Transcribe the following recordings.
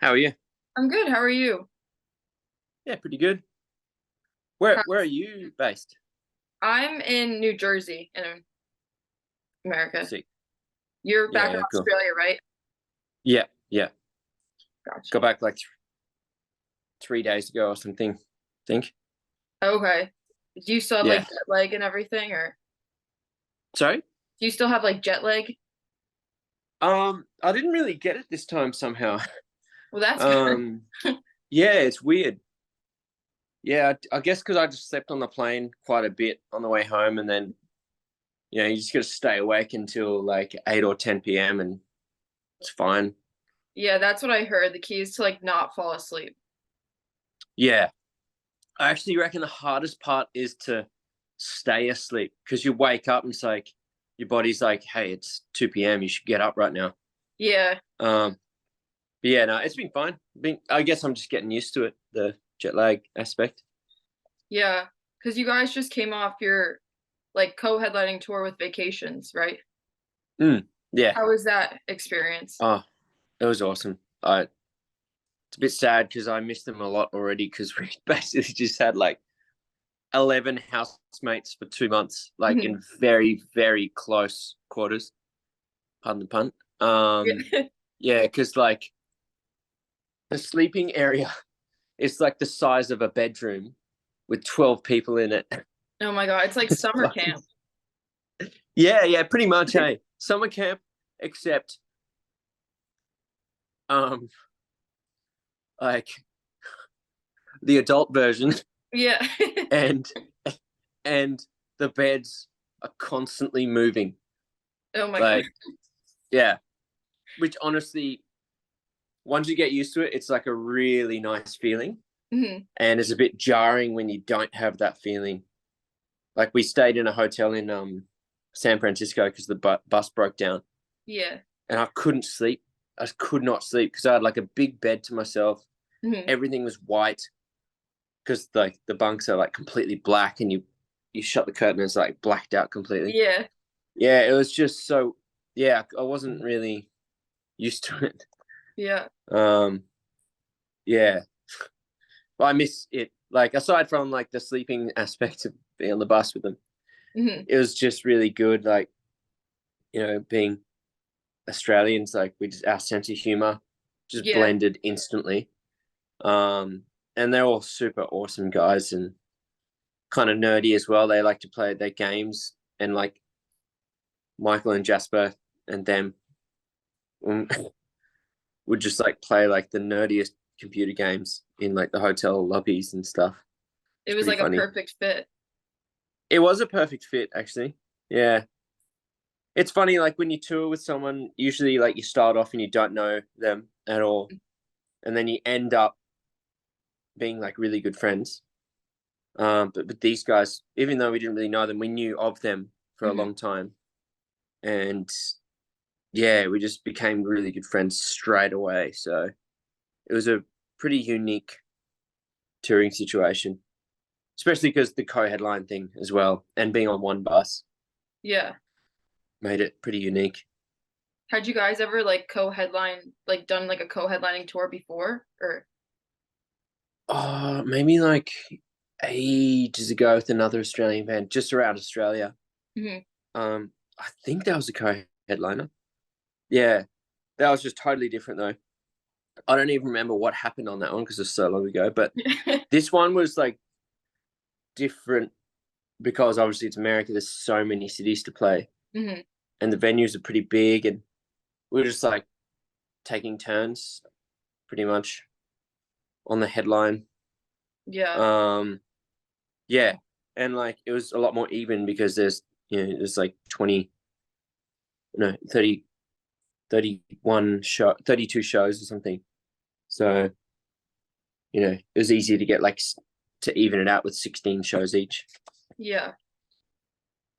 How are you? I'm good. How are you? Yeah, pretty good. Where are How's- you based? I'm in New Jersey in America. Sick. You're Yeah, back in yeah, cool. Australia, right? Yeah, yeah. Gotcha. Got back like 3 days ago or something. Think. Okay. Do you still have like Yeah. jet lag and everything, or Sorry. do you still have like jet lag? I didn't really get it this time somehow. Well, that's good. Um, yeah, it's weird. Yeah, I guess because I just slept on the plane quite a bit on the way home, and then you just got to stay awake until like 8 or 10 p.m. and it's fine. Yeah, that's what I heard. The key is to like not fall asleep. Yeah, I actually reckon the hardest part is to stay asleep because you wake up and it's like your body's like, hey, it's 2 p.m. You should get up right now. Yeah, Um, but yeah, no, it's been fine. I guess I'm just getting used to it, the jet lag aspect. yeah. Because you guys just came off your like co-headlining tour with Vacations, right? Yeah. How was that experience? Oh, it was awesome. It's a bit sad because I missed them a lot already because we basically just had like 11 housemates for 2 months, like Mhm. in very, very close quarters. Pardon the pun. Yeah. Yeah, because like the sleeping area is like the size of a bedroom with 12 people in it. Oh my God, it's like It's summer fucking, camp. yeah, yeah, pretty much. Hey, summer camp, except um, like the adult version, Yeah. and and the beds are constantly moving. Oh my God. Like, yeah, which honestly, once you get used to it, it's like a really nice feeling, Mhm. and it's a bit jarring when you don't have that feeling. Like we stayed in a hotel in San Francisco because the bus broke down, Yeah. and I couldn't sleep. I just could not sleep because I had like a big bed to myself. Mhm. Everything was white because like the bunks are like completely black, and you shut the curtain, and it's like blacked out completely. Yeah. Yeah, it was just so. Yeah, I wasn't really used to it. Yeah. Um, yeah, but I miss it. Like aside from like the sleeping aspect of being on the bus with them, Mhm. it was just really good. Like being Australians, like our sense of humor just Yeah. blended instantly. Um, and they're all super awesome guys and kind of nerdy as well. They like to play their games, and like Michael and Jasper and them would just like play like the nerdiest computer games in like the hotel lobbies and stuff. It It's was pretty like a funny. perfect fit. It was a perfect fit, actually. Yeah. It's funny, like when you tour with someone, usually like you start off and you don't know them at all. And then you end up being like really good friends. But with these guys, even though we didn't really know them, we knew of them for a Mhm. long time. And yeah, we just became really good friends straight away. So it was a pretty unique touring situation, especially because the co-headline thing as well and being on one bus Yeah. made it pretty unique. Had you guys ever like co-headline, like done like a co-headlining tour before? Or Oh, maybe like ages ago with another Australian band just around Australia. Mhm. I think that was a co-headliner. Yeah, that was just totally different though. I don't even remember what happened on that one because it's so long ago. But this one was like different because obviously it's America. There's so many cities to play, Mhm. and the venues are pretty big, and we were just like taking turns, pretty much on the headline. Yeah. Um, yeah, and like it was a lot more even because there's like 20, no 30, 31 show 32 shows or something. So it was easy to get like to even it out with 16 shows each. Yeah.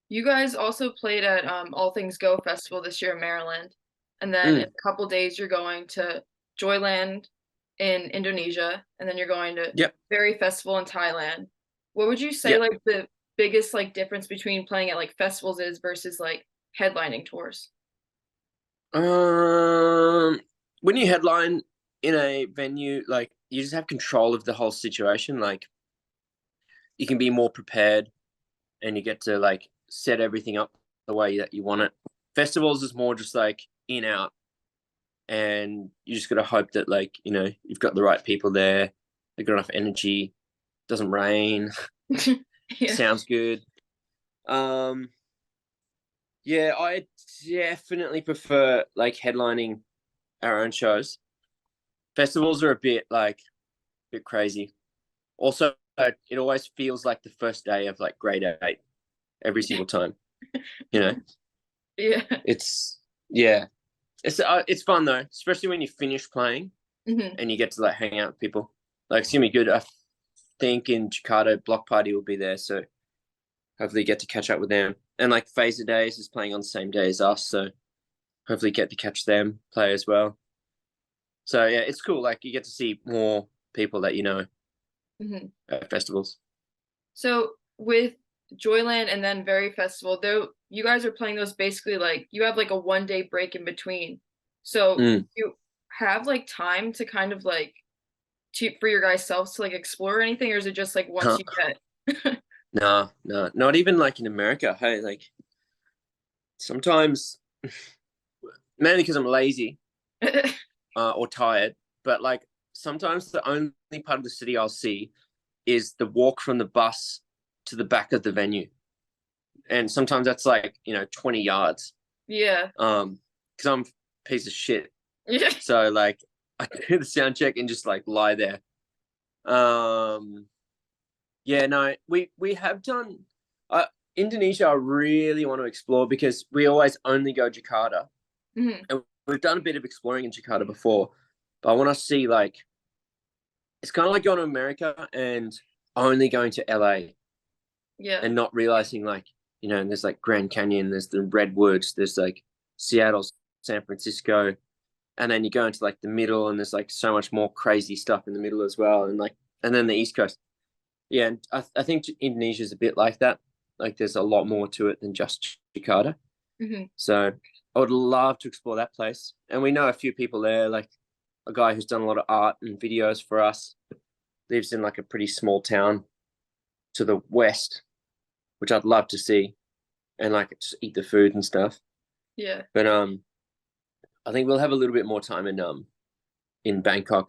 You guys also played at All Things Go Festival this year in Maryland. And then in Mm, a couple days you're going to Joyland in Indonesia, and then you're going to yep, Berry Festival in Thailand. What would you say yep. like the biggest like difference between playing at like festivals is versus like headlining tours? Um, when you headline, in a venue, like you just have control of the whole situation. Like you can be more prepared and you get to like set everything up the way that you want it. Festivals is more just like in out, and you just got to hope that like, you know, you've got the right people there, they've got enough energy, doesn't rain, Yeah. sounds good. Yeah, I definitely prefer like headlining our own shows. Festivals are a bit crazy. Also, it always feels like the first day of like grade 8 every single time. You know, Yeah. it's it's fun though, especially when you finish playing Hmm. and you get to like hang out with people. Like it's gonna be good. I think in Jakarta, Block Party will be there, so hopefully get to catch up with them. And like Phaser Days is playing on the same day as us, so hopefully get to catch them play as well. So yeah, it's cool. Like you get to see more people that you know Hmm. at festivals. So with Joyland and then Very Festival, though you guys are playing those basically like you have like a 1 day break in between. So Mm. you have like time to kind of like for your guys selves to like explore anything, or is it just like once Huh. you get No, not even like in America. Hey, like sometimes, mainly because I'm lazy or tired, but like sometimes the only part of the city I'll see is the walk from the bus to the back of the venue. And sometimes that's like, you know, 20 yards. Yeah. Because I'm a piece of shit. Yeah. So like I do the sound check and just like lie there. Yeah, no, we have done Indonesia. I really want to explore because we always only go Jakarta, Hmm. and we've done a bit of exploring in Jakarta before. But I want to see like it's kind of like going to America and only going to LA Yeah. and not realizing like, you know, there's like Grand Canyon, there's the Redwoods, there's like Seattle, San Francisco, and then you go into like the middle and there's like so much more crazy stuff in the middle as well, and like and then the East Coast. Yeah, and I think Indonesia is a bit like that. Like there's a lot more to it than just Jakarta. Hmm. So I would love to explore that place. And we know a few people there, like a guy who's done a lot of art and videos for us, lives in like a pretty small town to the west, which I'd love to see and like just eat the food and stuff. Yeah. But I think we'll have a little bit more time in Bangkok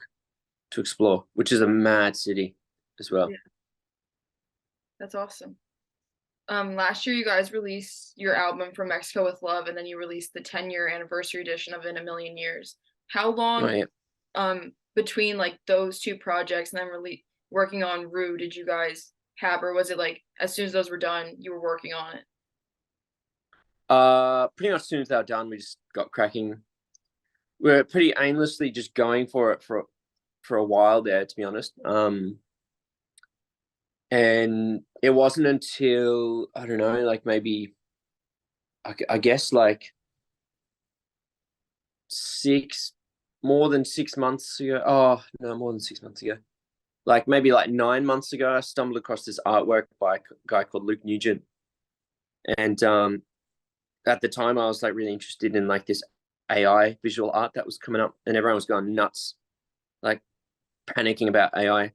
to explore, which is a mad city as well. Yeah. That's awesome. Last year you guys released your album From Mexico with Love, and then you released the 10-year anniversary edition of In a Million Years. How Oh long yeah. between like those two projects and then really working on RYU did you guys have, or was it like as soon as those were done you were working on it? Pretty much as soon as they were done, we just got cracking. We're pretty aimlessly just going for it for a while there, to be honest. And it wasn't until I don't know, like maybe I guess like six, more than 6 months ago. Oh no, more than 6 months ago. Like maybe like 9 months ago, I stumbled across this artwork by a guy called Luke Nugent, and at the time I was like really interested in like this AI visual art that was coming up, and everyone was going nuts, like panicking about AI.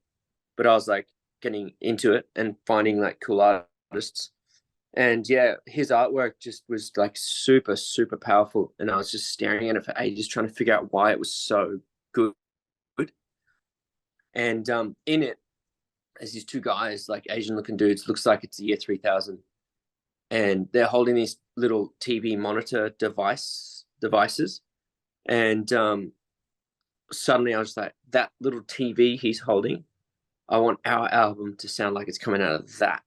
But I was like getting into it and finding like cool artists. And yeah, his artwork just was like super, super powerful. And I was just staring at it for ages, trying to figure out why it was so good. And in it, there's these two guys, like Asian looking dudes, looks like it's the year 3000. And they're holding these little TV monitor devices. And suddenly I was like, that little TV he's holding, I want our album to sound like it's coming out of that.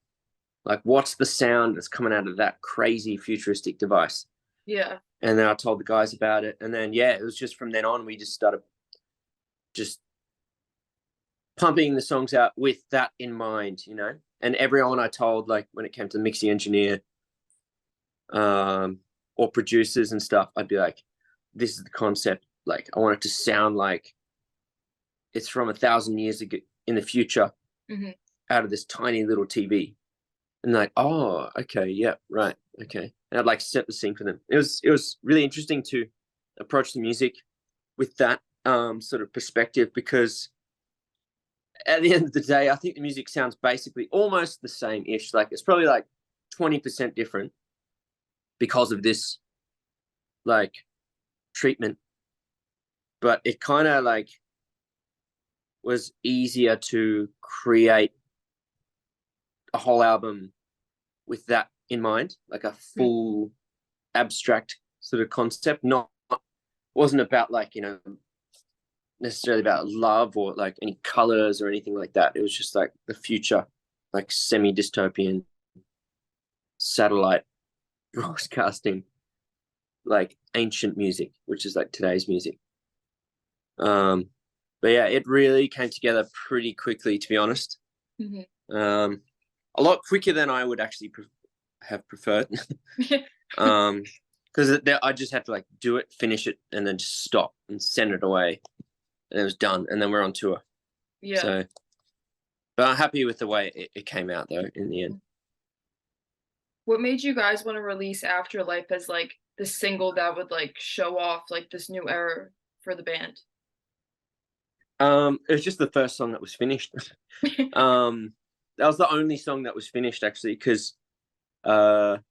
Like, what's the sound that's coming out of that crazy futuristic device? Yeah. And then I told the guys about it. And then, yeah, it was just from then on, we just started just pumping the songs out with that in mind, you know? And everyone I told, like, when it came to mixing engineer or producers and stuff, I'd be like, this is the concept. Like, I want it to sound like it's from 1,000 years ago in the future Hmm. out of this tiny little TV. And like, oh, okay, yeah, right, okay. And I'd like set the scene for them. It was really interesting to approach the music with that sort of perspective, because at the end of the day, I think the music sounds basically almost the same-ish. Like, it's probably like 20% different because of this like treatment, but it kind of like was easier to create a whole album with that in mind, like a full abstract sort of concept. Not wasn't about like, you know, necessarily about love or like any colors or anything like that. It was just like the future, like semi-dystopian satellite broadcasting, like ancient music, which is like today's music. But yeah, it really came together pretty quickly, to be honest. A lot quicker than I would actually have preferred. Because I just had to like do it, finish it, and then just stop and send it away, and it was done. And then we're on tour. Yeah. So, but I'm happy with the way it came out, though, in the end. What made you guys want to release Afterlife as like the single that would like show off like this new era for the band? It was just the first song that was finished. That was the only song that was finished, actually, because and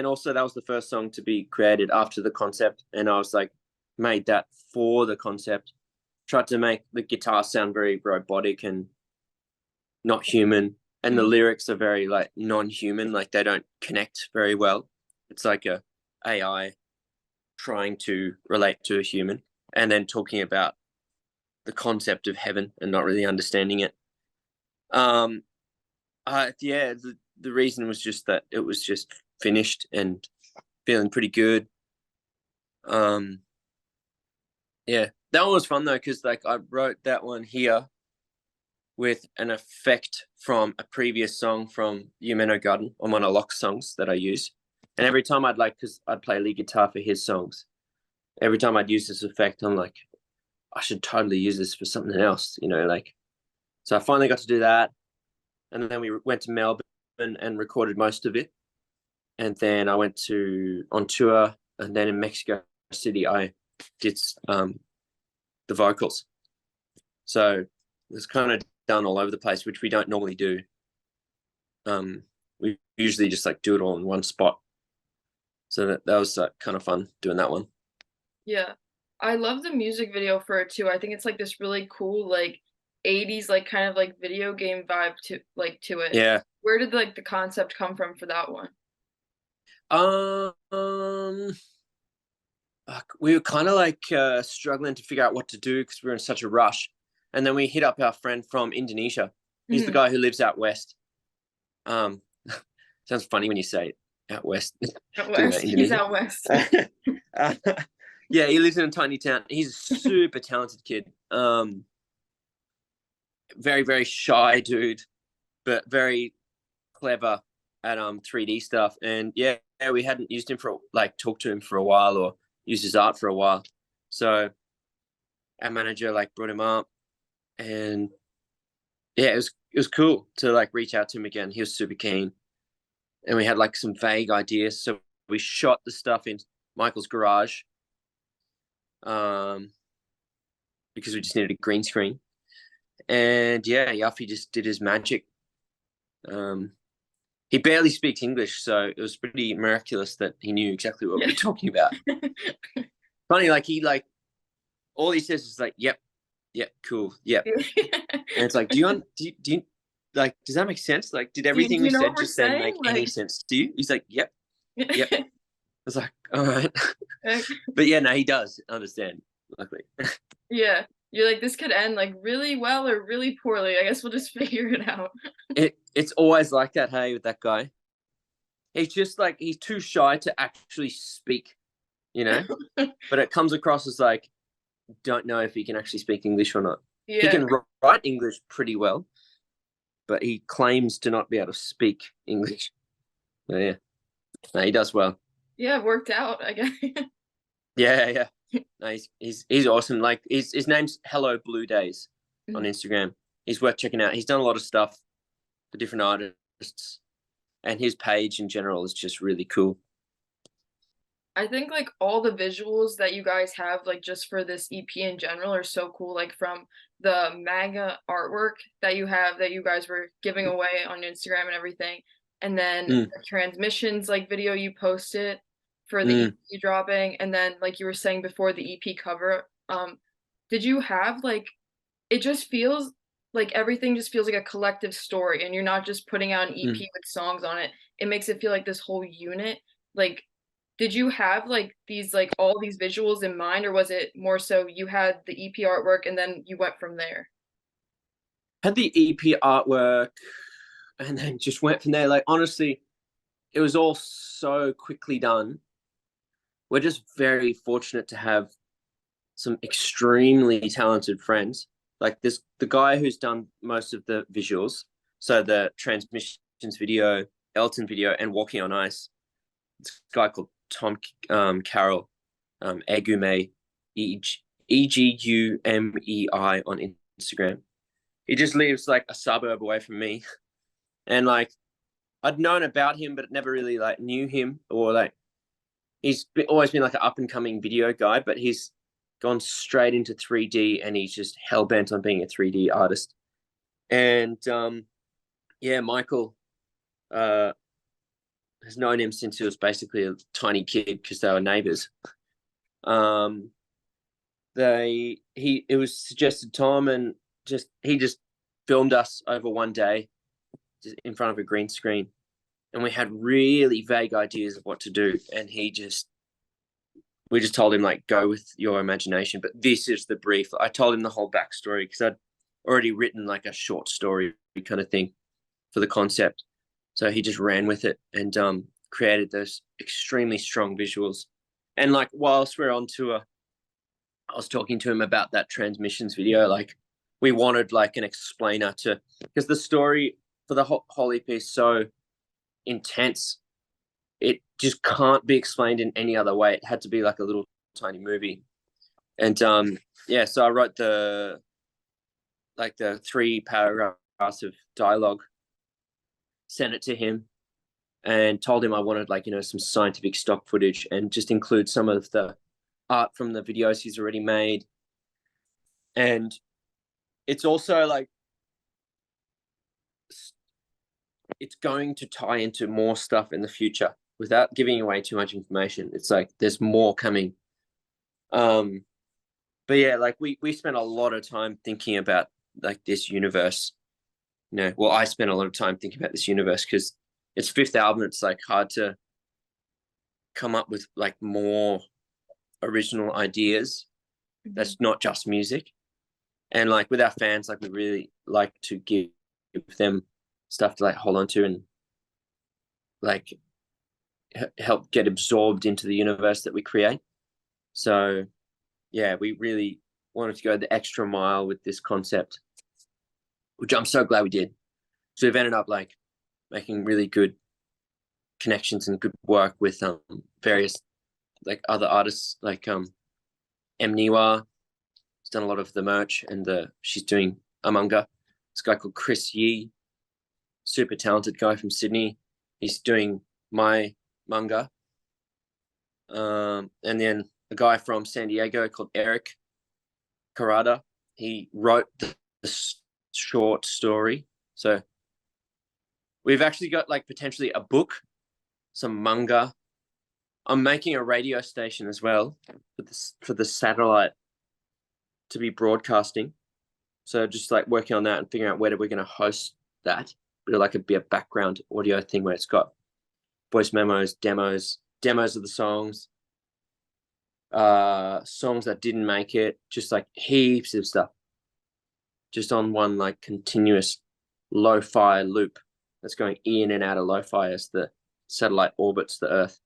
also that was the first song to be created after the concept, and I was like, made that for the concept. Tried to make the guitar sound very robotic and not human, and the lyrics are very like non-human, like they don't connect very well. It's like a AI trying to relate to a human, and then talking about the concept of heaven and not really understanding it. Yeah, the reason was just that it was just finished and feeling pretty good. Yeah, that one was fun though, because like I wrote that one here with an effect from a previous song from Yumeno Garden on one of Locke's songs that I use. And every time because I'd play lead guitar for his songs, every time I'd use this effect, I'm like, I should totally use this for something else, you know, like. So I finally got to do that, and then we went to Melbourne and recorded most of it. And then I went on tour, and then in Mexico City I did the vocals. So it's kind of done all over the place, which we don't normally do. We usually just like do it all in one spot. So that was kind of fun doing that one. Yeah. I love the music video for it too. I think it's like this really cool like 80s like kind of like video game vibe to it. Yeah. Where did like the concept come from for that one? We were kind of like struggling to figure out what to do because we were in such a rush. And then we hit up our friend from Indonesia. He's the guy who lives out west. Sounds funny when you say it, out west. Out west. He's out west. Yeah, he lives in a tiny town. He's a super talented kid. Very, very shy dude, but very clever at 3D stuff. And yeah, we hadn't used him for like talked to him for a while or used his art for a while. So our manager like brought him up, and yeah, it was cool to like reach out to him again. He was super keen, and we had like some vague ideas. So we shot the stuff in Michael's garage, because we just needed a green screen. And yeah, Yuffie just did his magic. He barely speaks English, so it was pretty miraculous that he knew exactly what we were talking about. Funny, like all he says is like, "Yep, cool, yep." And it's like, do you like, does that make sense? Like, did everything we said just then make any sense to you? He's like, "Yep." I was like, all right. But yeah, no, he does understand, luckily. Yeah. You're like, this could end like really well or really poorly. I guess we'll just figure it out. It's always like that, hey, with that guy. He's just like, he's too shy to actually speak, you know? But it comes across as like, don't know if he can actually speak English or not. Yeah. He can write English pretty well, but he claims to not be able to speak English. So yeah, no, he does well. Yeah, it worked out, I guess. Yeah. No, he's awesome. Like his name's Hello Blue Days on Instagram. He's worth checking out. He's done a lot of stuff for different artists, and his page in general is just really cool. I think like all the visuals that you guys have like just for this EP in general are so cool. Like from the manga artwork that you have that you guys were giving away on Instagram and everything, and then Mm, the transmissions like video you posted for the mm, EP dropping, and then like you were saying before the EP cover. Did you have like it just feels like everything just feels like a collective story, and you're not just putting out an mm. EP with songs on it. It makes it feel like this whole unit. Like, did you have like these like all these visuals in mind, or was it more so you had the EP artwork and then you went from there? Had the EP artwork, and then just went from there. Like honestly, it was all so quickly done. We're just very fortunate to have some extremely talented friends. Like this, the guy who's done most of the visuals, so the transmissions video, Elton video, and Walking on Ice. This guy called Tom Carroll, Egume, Egumei on Instagram. He just lives like a suburb away from me, and like I'd known about him, but never really like knew him, or like always been like an up and coming video guy, but he's gone straight into 3D, and he's just hell bent on being a 3D artist. And yeah, Michael has known him since he was basically a tiny kid because they were neighbors. It was suggested Tom, and he just filmed us over one day just in front of a green screen, and we had really vague ideas of what to do, and we just told him like go with your imagination, but this is the brief. I told him the whole backstory because I'd already written like a short story kind of thing for the concept, so he just ran with it and created those extremely strong visuals. And like whilst we're on tour, I was talking to him about that transmissions video. Like we wanted like an explainer to, because the story for the whole EP is so intense, it just can't be explained in any other way. It had to be like a little tiny movie. And yeah, so I wrote the 3 paragraphs of dialogue, sent it to him, and told him I wanted like, some scientific stock footage and just include some of the art from the videos he's already made. And it's also like it's going to tie into more stuff in the future without giving away too much information. It's like there's more coming. But yeah, like we spent a lot of time thinking about like this universe. Well, I spent a lot of time thinking about this universe because it's fifth album. It's like hard to come up with like more original ideas. That's not just music. And like with our fans, like we really like to give them stuff to like hold on to and like help get absorbed into the universe that we create. So yeah, we really wanted to go the extra mile with this concept, which I'm so glad we did. So we've ended up like making really good connections and good work with various like other artists, like Niwa has done a lot of the merch, and she's doing a manga. This guy called Chris Yee, super talented guy from Sydney. He's doing my manga. And then a guy from San Diego called Eric Karada. He wrote the short story. So we've actually got like potentially a book, some manga. I'm making a radio station as well for the satellite to be broadcasting. So just like working on that and figuring out where we're going to host that. But it'll like be a background audio thing where it's got voice memos, demos of the songs, songs that didn't make it, just like heaps of stuff, just on one like continuous lo-fi loop that's going in and out of lo-fi as the satellite orbits the Earth.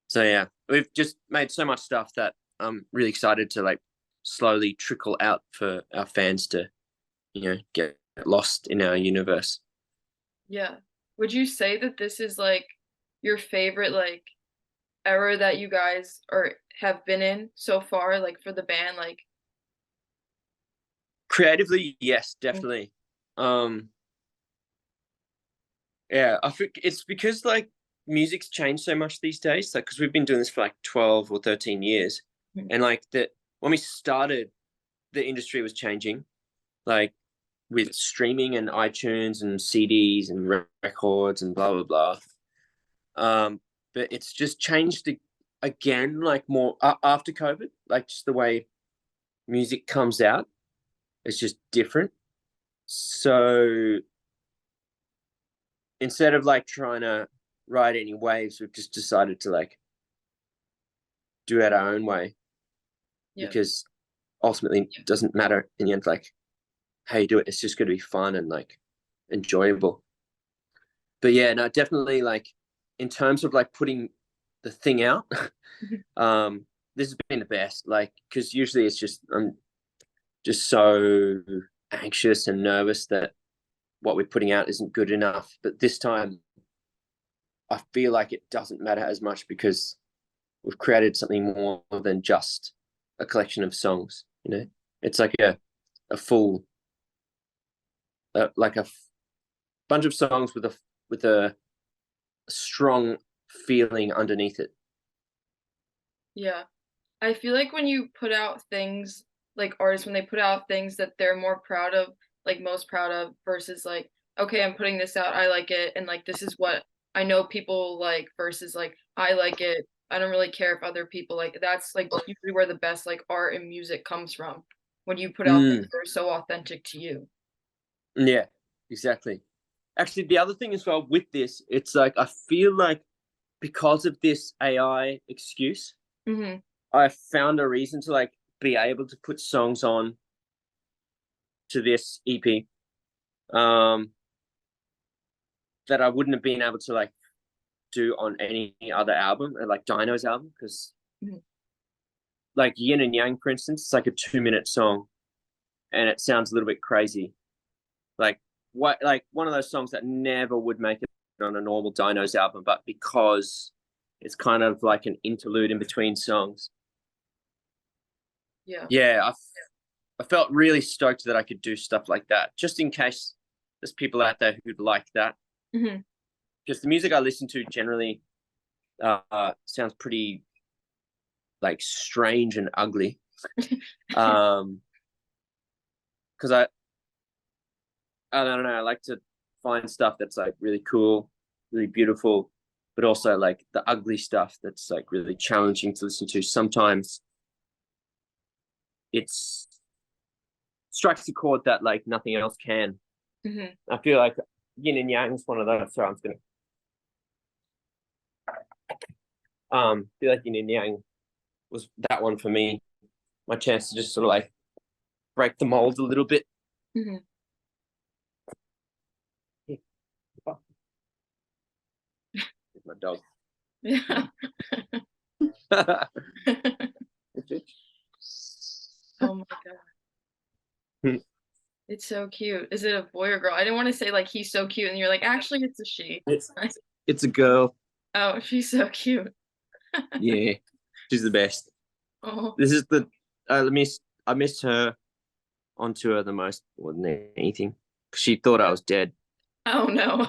So yeah, we've just made so much stuff that I'm really excited to like slowly trickle out for our fans to, get lost in our universe. Yeah. Would you say that this is like your favorite like era that you guys or have been in so far, like for the band? Like Creatively, yes, definitely. Yeah, I think it's because like music's changed so much these days, like because we've been doing this for like 12 or 13 years, and like that when we started, the industry was changing, like with streaming and iTunes and CDs and records and blah blah blah. But it's just changed again, like more after COVID, like just the way music comes out is just different. So instead of like trying to ride any waves, we've just decided to like do it our own way, because ultimately it doesn't matter in the end, like how you do it. It's just going to be fun and like enjoyable. But yeah, no, definitely like in terms of like putting the thing out, this has been the best. Like, because usually it's just I'm just so anxious and nervous that what we're putting out isn't good enough. But this time, I feel like it doesn't matter as much because we've created something more than just a collection of songs. You know, it's like a full, like a bunch of songs with a strong feeling underneath it. Yeah. I feel like when you put out things, like artists, when they put out things that they're more proud of, like most proud of, versus like, okay, I'm putting this out, I like it, and like this is what I know people like, versus like I like it, I don't really care if other people like it. That's like usually where the best like art and music comes from, when you put out things that are so authentic to you. Yeah, exactly. Actually, the other thing as well with this, it's like I feel like because of this AI excuse, I found a reason to like be able to put songs on to this EP that I wouldn't have been able to like do on any other album, like Dino's album, because like Yin and Yang, for instance, it's like a 2-minute song and it sounds a little bit crazy. Like what, like one of those songs that never would make it on a normal Dino's album, but because it's kind of like an interlude in between songs. Yeah, I felt really stoked that I could do stuff like that, just in case there's people out there who'd like that. Because the music I listen to generally sounds pretty like strange and ugly. Because I don't know, I like to find stuff that's like really cool, really beautiful, but also like the ugly stuff that's like really challenging to listen to. Sometimes it's strikes a chord that like nothing else can. I feel like Yin and Yang is one of those. So I'm just gonna feel like Yin and Yang was that one for me. My chance to just sort of like break the mold a little bit. My dog. Yeah. Oh my god. It's so cute. Is it a boy or girl? I didn't want to say like he's so cute and you're like, actually it's a she. It's a girl. Oh, she's so cute. Yeah, she's the best. Oh. This is the I missed her on tour the most more than anything. She thought I was dead. Oh no.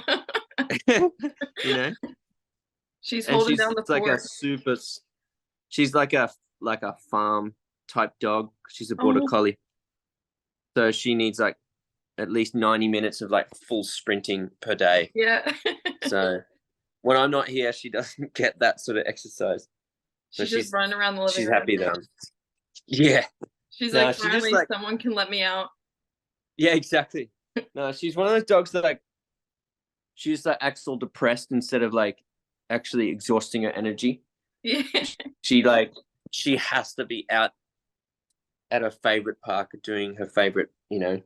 You know? She's And holding she's down the like fort. she's like a farm type dog. She's a border Oh. collie. So she needs like at least 90 minutes of like full sprinting per day. Yeah. So when I'm not here, she doesn't get that sort of exercise. So She's just running around the living she's room. happy though. Yeah. She's No, like, she just finally like, someone can let me out. yeah, exactly. No, she's one of those dogs that like she just like acts all depressed instead of like actually exhausting her energy. Yeah. She has to be out at her favorite park doing her favorite, you know,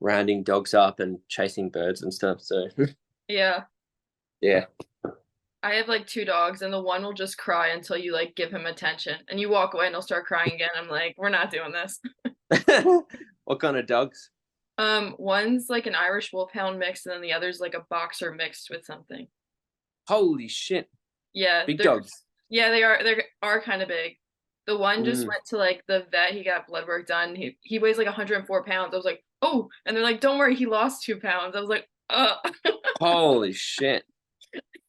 rounding dogs up and chasing birds and stuff. So Yeah. yeah. I have like 2 dogs and the one will just cry until you like give him attention and you walk away and he'll start crying again. I'm like, we're not doing this. What kind of dogs? One's like an Irish Wolfhound mix and then the other's like a boxer mixed with something. Holy shit. Yeah, Big dogs. Yeah, they are kind of big. The one just went to like the vet, he got blood work done. He weighs like 104 pounds. I was like, oh, and they're like, don't worry, he lost 2 pounds. I was like, Holy shit.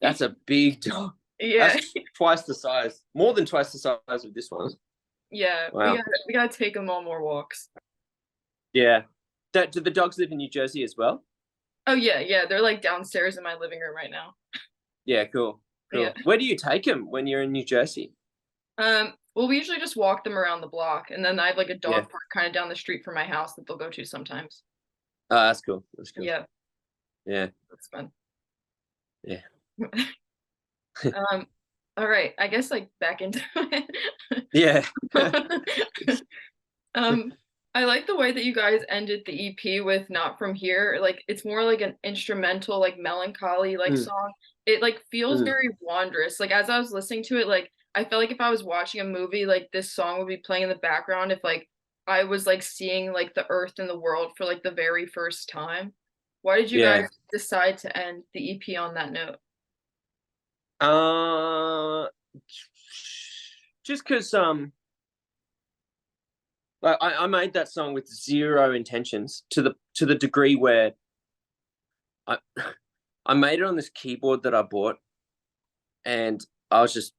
That's a big dog. Yeah. That's twice the size, more than twice the size of this one. Yeah, Wow. we gotta take them on more walks. Yeah. Do the dogs live in New Jersey as well? Oh yeah, yeah, they're like downstairs in my living room right now. Yeah, cool. Yeah. Cool. Where do you take them when you're in New Jersey? Well, we usually just walk them around the block, and then I have like a Yeah. dog park kind of down the street from my house that they'll go to sometimes. Oh, that's cool. That's cool. Yeah, Yeah. that's fun. Yeah. Um, all right, I guess like back into it. Yeah. Um, I like the way that you guys ended the EP with "Not From Here." Like it's more like an instrumental, like melancholy, like Mm, song. It like feels mm. very wondrous. Like as I was listening to it, like I felt like if I was watching a movie, like this song would be playing in the background if like I was like seeing like the earth and the world for like the very first time. Why did you guys Yeah. decide to end the EP on that note? Uh, just because like I made that song with zero intentions to the degree where I I made it on this keyboard that I bought, and I was just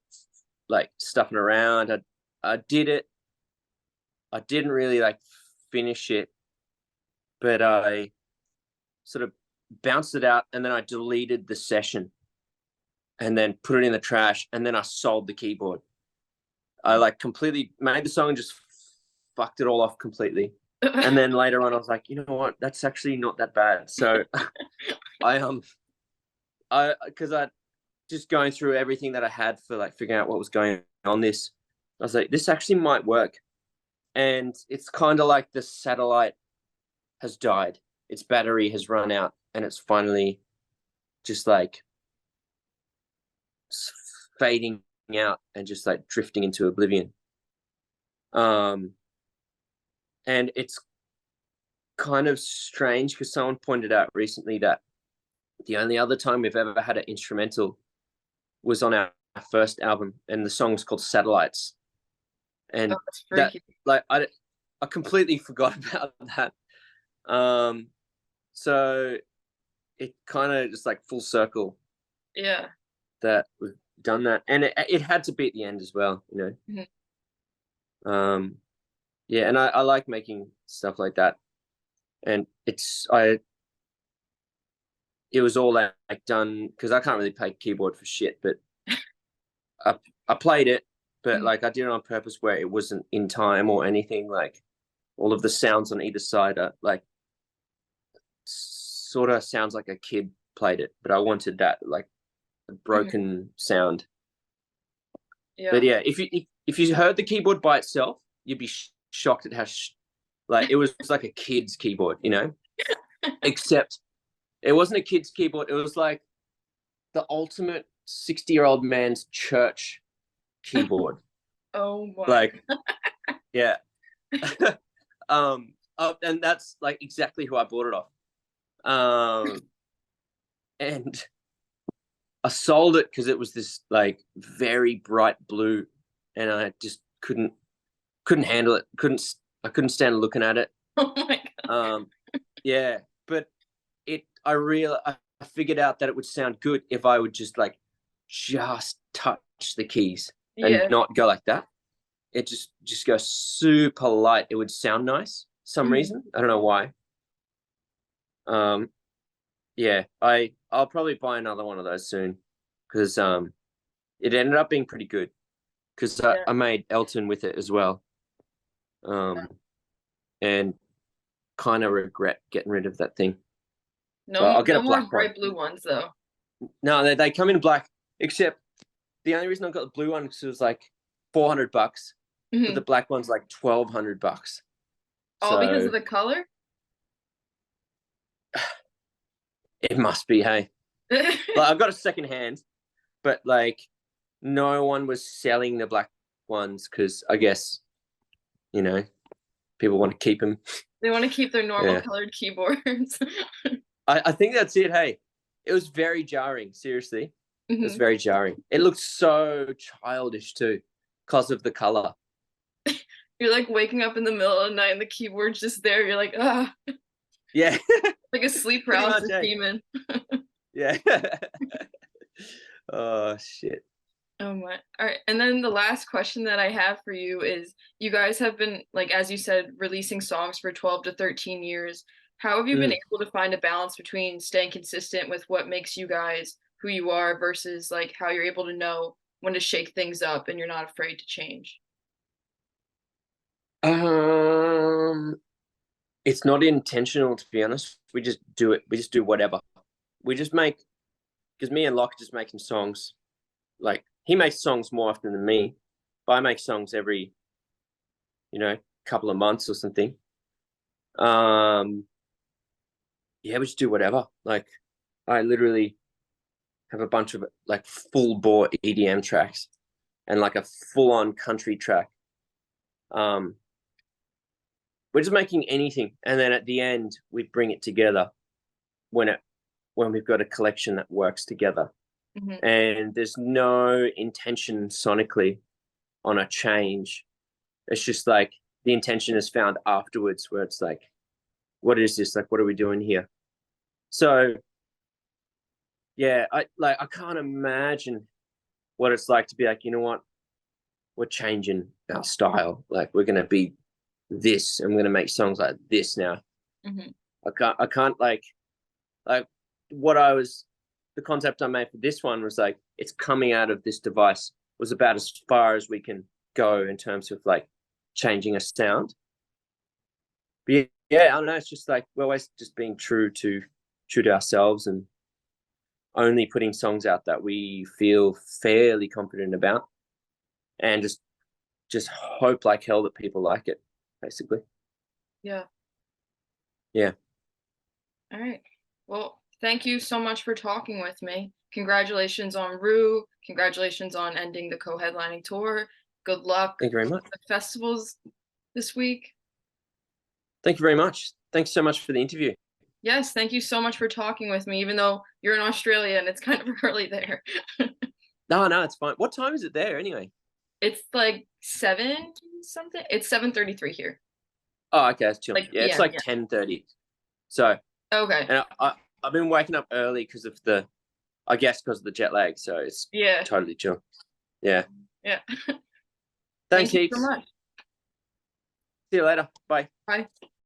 like stuffing around. I did it. I didn't really like finish it, but I sort of bounced it out, and then I deleted the session and then put it in the trash, and then I sold the keyboard. I like completely made the song and just fucked it all off completely. And then later on, I was like, you know what? That's actually not that bad. So I because I just going through everything that I had for like figuring out what was going on this, I was like, this actually might work. And it's kind of like the satellite has died, its battery has run out, and it's finally just like fading out and just like drifting into oblivion. And it's kind of strange because someone pointed out recently that the only other time we've ever had an instrumental was on our first album, and the song's called Satellites. And Oh, that's that, freaky. like, I completely forgot about that. So it kind of just like full circle Yeah. that we've done that, and it had to be at the end as well, you know. Mhm. Yeah, and I like making stuff like that, and it was all like done because I can't really play keyboard for shit, but I played it, but Mhm. like I did it on purpose where it wasn't in time or anything. Like all of the sounds on either side are like sort of sounds like a kid played it, but I wanted that like a Mhm. broken sound. But Yeah. yeah, if you heard the keyboard by itself, you'd be shocked at how like it was like a kid's keyboard, you know. Except it wasn't a kid's keyboard. It was like the ultimate 60-year-old man's church keyboard. Oh my. Like, yeah. And that's like exactly who I bought it off. And I sold it because it was this like very bright blue, and I just couldn't handle it. I couldn't stand looking at it. Oh my god. Yeah, but I figured out that it would sound good if I would just touch the keys and Yeah. not go like that. It just goes super light. It would sound nice some Mhm. reason. I don't know why. Um, yeah, I'll probably buy another one of those soon because it ended up being pretty good because Yeah. I made Elton with it as well. And kind of regret getting rid of that thing. So No, I'll get a no more black one. bright blue ones though. No, they come in black. Except the only reason I got the blue one because it was like $400, but the Mhm. black one's like $1,200. All because of So the color? it must be, hey. Like I've got a second hand, but like no one was selling the black ones because I guess you know people want to keep them. They want to keep their normal Yeah, colored keyboards. I think that's it. Hey, it was very jarring. Seriously, it was Mhm. very jarring. It looked so childish too, because of the color. You're like waking up in the middle of the night and the keyboard's just there. You're like, ah, Yeah, like a sleep pretty much. paralysis Hey, demon. yeah. Oh shit. Oh my. All right. And then the last question that I have for you is you guys have been, like, as you said, releasing songs for 12 to 13 years. How have you been Mm. able to find a balance between staying consistent with what makes you guys who you are versus like how you're able to know when to shake things up and you're not afraid to change? Um, it's not intentional, to be honest. We just do it. We just do whatever. We just make, because me and Locke are just making songs. Like he makes songs more often than me, but I make songs every, couple of months or something. Um, yeah, we just do whatever. Like I literally have a bunch of like full bore EDM tracks and like a full on country track. Um, we're just making anything, and then at the end we bring it together when we've got a collection that works together. Hmm. And there's no intention sonically on a change. It's just like the intention is found afterwards, where it's like, what is this? Like, what are we doing here? So yeah, I can't imagine what it's like to be like, you know what, we're changing our style. Like we're gonna be this, and we're gonna make songs like this now. Hmm. I can't like what I was the concept I made for this one was like it's coming out of this device was about as far as we can go in terms of like changing a sound. But yeah, I don't know. It's just like we're always just being true to ourselves and only putting songs out that we feel fairly confident about, and just hope like hell that people like it. Basically, Yeah. yeah. All right. Well, thank you so much for talking with me. Congratulations on RYU. Congratulations on ending the co-headlining tour. Good luck Thank you very much. with the festivals this week. Thank you very much. Thanks so much for the interview. Yes, thank you so much for talking with me, even though you're in Australia and it's kind of early there. No, it's fine. What time is it there anyway? It's like 7 something. It's 7:33 here. Oh, okay, it's chill. Like Yeah, it's PM, like yeah. 10:30. So, Okay. and I've been waking up early because of I guess because of the jet lag. So it's Yeah. totally chill. Yeah. Yeah. Thanks Thank you so heaps. much. See you later. Bye. Bye.